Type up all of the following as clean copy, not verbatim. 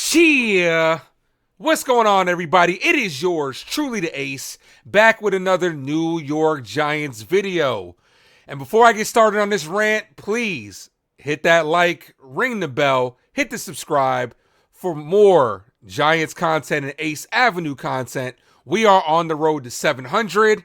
Cheer! What's going on, everybody? It is yours, truly the Ace, back with another New York Giants video. And before I get started on this rant, please hit that like, ring the bell, hit the subscribe for more Giants content and Ace Avenue content. We are on the road to 700.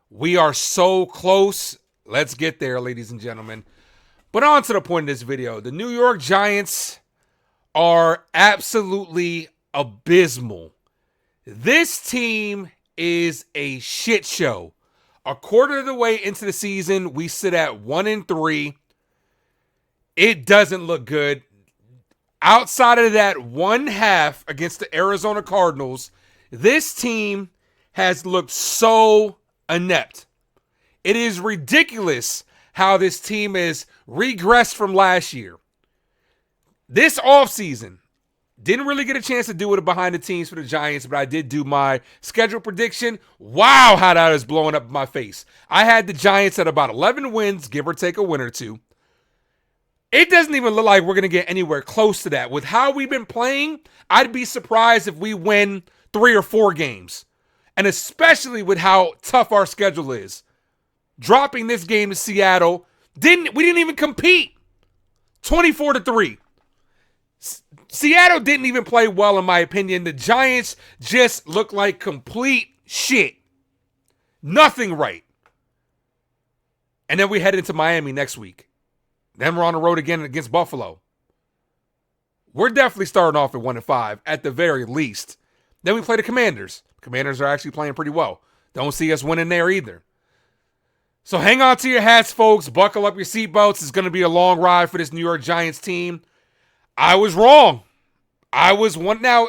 We are so close. Let's get there, ladies and gentlemen. But on to the point of this video. The New York Giants are absolutely abysmal. This team is a shit show. A quarter of the way into the season, we sit at 1-3. It doesn't look good. Outside of that one half against the Arizona Cardinals, this team has looked so inept. It is ridiculous how this team has regressed from last year. This offseason, didn't really get a chance to do it behind the teams for the Giants, but I did do my schedule prediction. Wow, how that is blowing up in my face. I had the Giants at about 11 wins, give or take a win or two. It doesn't even look like we're going to get anywhere close to that. With how we've been playing, I'd be surprised if we win 3 or 4 games. And especially with how tough our schedule is. Dropping this game to Seattle, we didn't even compete. 24-3. Seattle didn't even play well, in my opinion. The Giants just look like complete shit. Nothing right. And then we head into Miami next week. Then we're on the road again against Buffalo. We're definitely starting off at 1-5 at the very least. Then we play the Commanders. Commanders are actually playing pretty well. Don't see us winning there either. So hang on to your hats, folks. Buckle up your seatbelts. It's going to be a long ride for this New York Giants team. I was wrong. Now,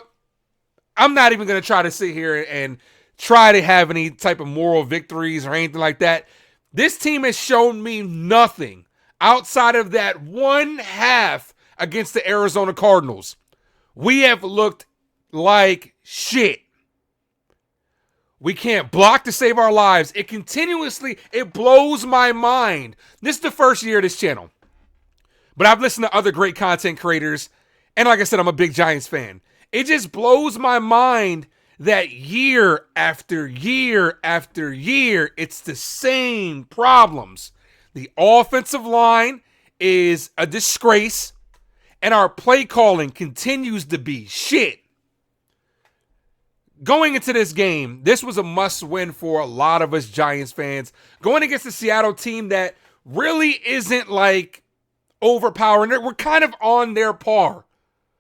I'm not even going to try to sit here and try to have any type of moral victories or anything like that. This team has shown me nothing outside of that one half against the Arizona Cardinals. We have looked like shit. We can't block to save our lives. It blows my mind. This is the first year of this channel. But I've listened to other great content creators, and like I said, I'm a big Giants fan. It just blows my mind that year after year after year, it's the same problems. The offensive line is a disgrace, and our play calling continues to be shit. Going into this game, this was a must-win for a lot of us Giants fans. Going against the Seattle team that really isn't like overpowering. We're kind of on their par.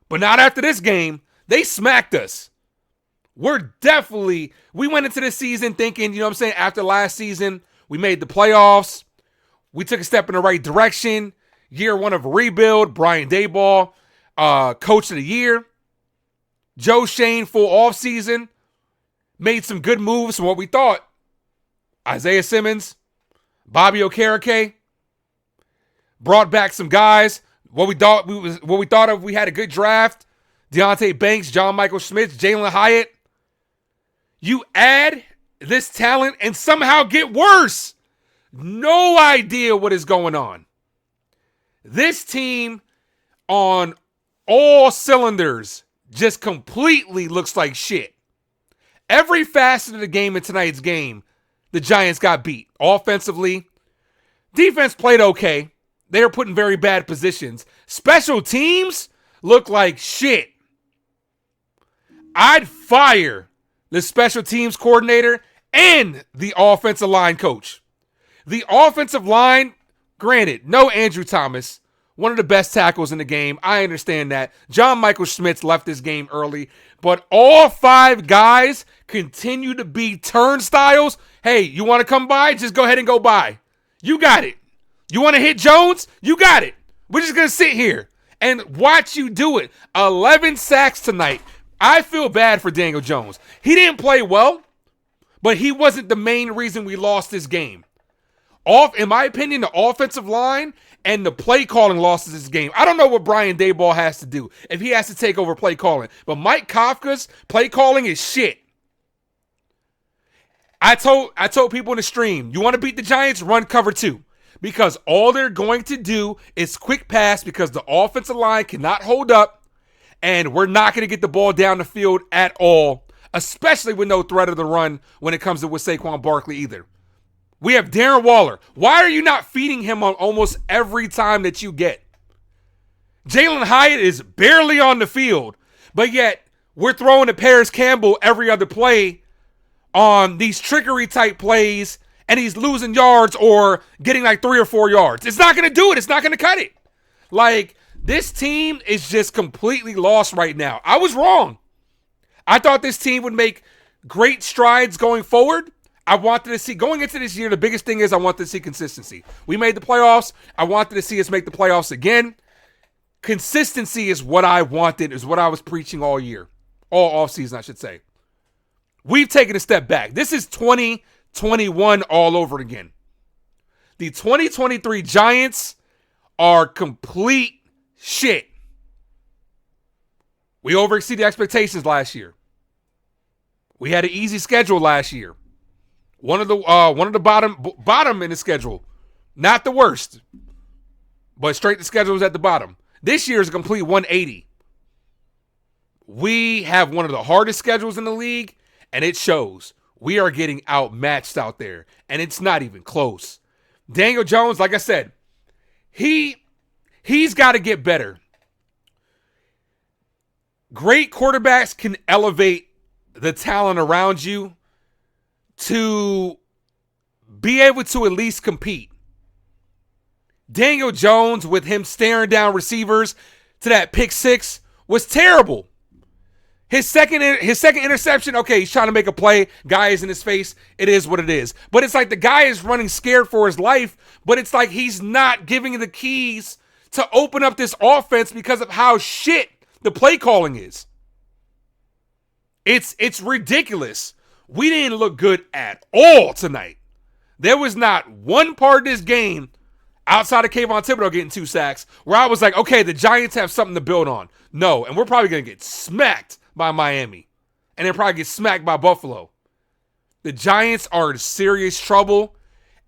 But not after this game. They smacked us. We went into this season thinking, after last season, we made the playoffs. We took a step in the right direction. Year 1 of a rebuild. Brian Daboll, coach of the year. Joe Shane, full offseason. Made some good moves from what we thought. Isaiah Simmons, Bobby Okereke. Brought back some guys. What we thought of, we had a good draft. Deonte Banks, John Michael Schmitz, Jalen Hyatt. You add this talent and somehow get worse. No idea what is going on. This team on all cylinders just completely looks like shit. Every facet of the game in tonight's game, the Giants got beat. Offensively, defense played okay. They were put in very bad positions. Special teams look like shit. I'd fire the special teams coordinator and the offensive line coach. The offensive line, granted, no Andrew Thomas, one of the best tackles in the game. I understand that. John Michael Schmitz left this game early, but all 5 guys continue to be turnstiles. Hey, you want to come by? Just go ahead and go by. You got it. You want to hit Jones? You got it. We're just going to sit here and watch you do it. 11 sacks tonight. I feel bad for Daniel Jones. He didn't play well, but he wasn't the main reason we lost this game. In my opinion, the offensive line and the play calling lost this game. I don't know what Brian Daboll has to do if he has to take over play calling, but Mike Kafka's play calling is shit. I told people in the stream, you want to beat the Giants, run cover 2. Because all they're going to do is quick pass because the offensive line cannot hold up. And we're not going to get the ball down the field at all, especially with no threat of the run when it comes to with Saquon Barkley either. We have Darren Waller. Why are you not feeding him on almost every time that you get? Jalen Hyatt is barely on the field, but yet we're throwing to Paris Campbell every other play on these trickery type plays, and he's losing yards or getting like 3 or 4 yards. It's not going to do it. It's not going to cut it. Like, this team is just completely lost right now. I was wrong. I thought this team would make great strides going forward. I wanted to see, going into this year, the biggest thing is I wanted to see consistency. We made the playoffs. I wanted to see us make the playoffs again. Consistency is what I wanted, is what I was preaching all year. All offseason, I should say. We've taken a step back. This is 2021 all over again. The 2023 Giants are complete shit. We overexceeded expectations last year. We had an easy schedule last year. One of the bottom in the schedule. Not the worst. But straight the schedule was at the bottom. This year is a complete 180. We have one of the hardest schedules in the league, and it shows. We are getting outmatched out there, and it's not even close. Daniel Jones, like I said, he's got to get better. Great quarterbacks can elevate the talent around you to be able to at least compete. Daniel Jones, with him staring down receivers to that pick six, was terrible. His second interception, okay, he's trying to make a play. Guy is in his face. It is what it is. But it's like the guy is running scared for his life, but it's like he's not giving the keys to open up this offense because of how shit the play calling is. It's ridiculous. We didn't look good at all tonight. There was not one part of this game outside of Kayvon Thibodeau getting 2 sacks where I was like, okay, the Giants have something to build on. No, and we're probably going to get smacked by Miami. And then probably get smacked by Buffalo. The Giants are in serious trouble,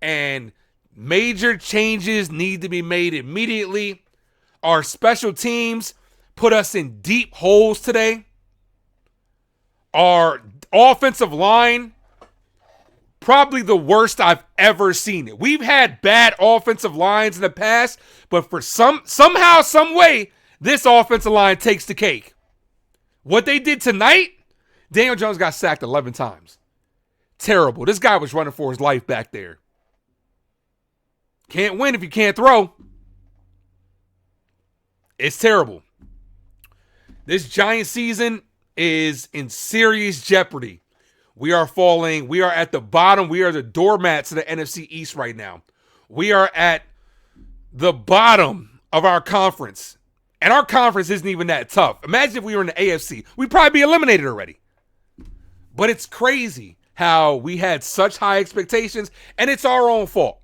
and major changes need to be made immediately. Our special teams put us in deep holes today. Our offensive line, probably the worst I've ever seen it. We've had bad offensive lines in the past, but for somehow, some way, this offensive line takes the cake. What they did tonight, Daniel Jones got sacked 11 times. Terrible. This guy was running for his life back there. Can't win if you can't throw. It's terrible. This Giant season is in serious jeopardy. We are falling. We are at the bottom. We are the doormats of the NFC East right now. We are at the bottom of our conference. And our conference isn't even that tough. Imagine if we were in the AFC. We'd probably be eliminated already. But it's crazy how we had such high expectations, and it's our own fault.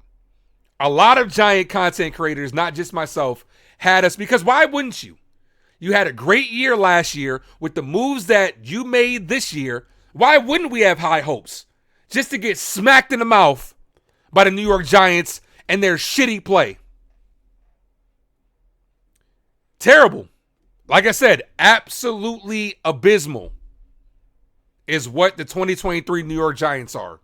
A lot of Giant content creators, not just myself, had us, because why wouldn't you? You had a great year last year with the moves that you made this year. Why wouldn't we have high hopes? Just to get smacked in the mouth by the New York Giants and their shitty play. Terrible. Like I said, absolutely abysmal is what the 2023 New York Giants are.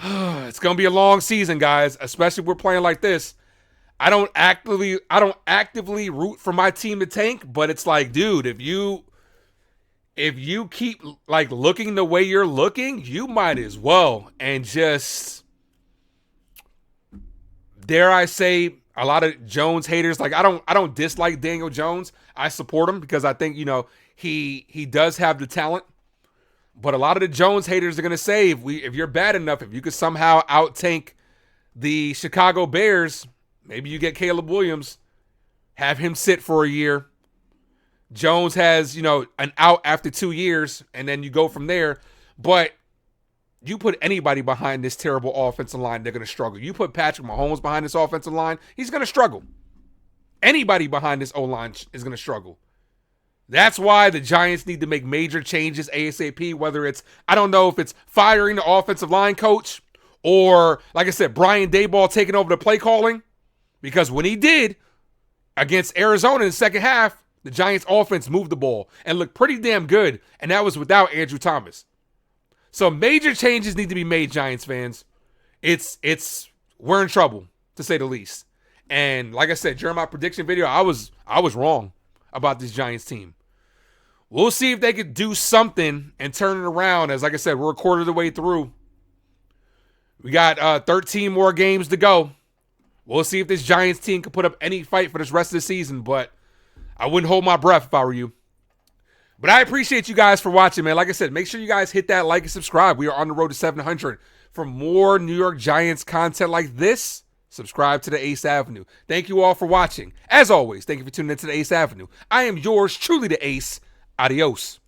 It's going to be a long season, guys, especially if we're playing like this. I don't actively root for my team to tank, but it's like, dude, if you keep like looking the way you're looking, you might as well. And just, dare I say, a lot of Jones haters, like I don't dislike Daniel Jones. I support him because I think, he does have the talent. But a lot of the Jones haters are going to say, if you're bad enough, if you could somehow out-tank the Chicago Bears, maybe you get Caleb Williams, have him sit for a year. Jones has, an out after 2 years, and then you go from there. But you put anybody behind this terrible offensive line, they're going to struggle. You put Patrick Mahomes behind this offensive line, he's going to struggle. Anybody behind this O-line is going to struggle. That's why the Giants need to make major changes ASAP, whether it's, I don't know if it's firing the offensive line coach or, like I said, Brian Daboll taking over the play calling. Because when he did against Arizona in the second half, The Giants offense moved the ball and looked pretty damn good, and that was without Andrew Thomas. So major changes need to be made, Giants fans. We're in trouble, to say the least. And like I said, during my prediction video, I was wrong about this Giants team. We'll see if they could do something and turn it around. As like I said, we're a quarter of the way through. We got 13 more games to go. We'll see if this Giants team can put up any fight for this rest of the season, but I wouldn't hold my breath if I were you. But I appreciate you guys for watching, man. Like I said, make sure you guys hit that like and subscribe. We are on the road to 700. For more New York Giants content like this, subscribe to the Ace Avenue. Thank you all for watching. As always, thank you for tuning into the Ace Avenue. I am yours truly, the Ace. Adios.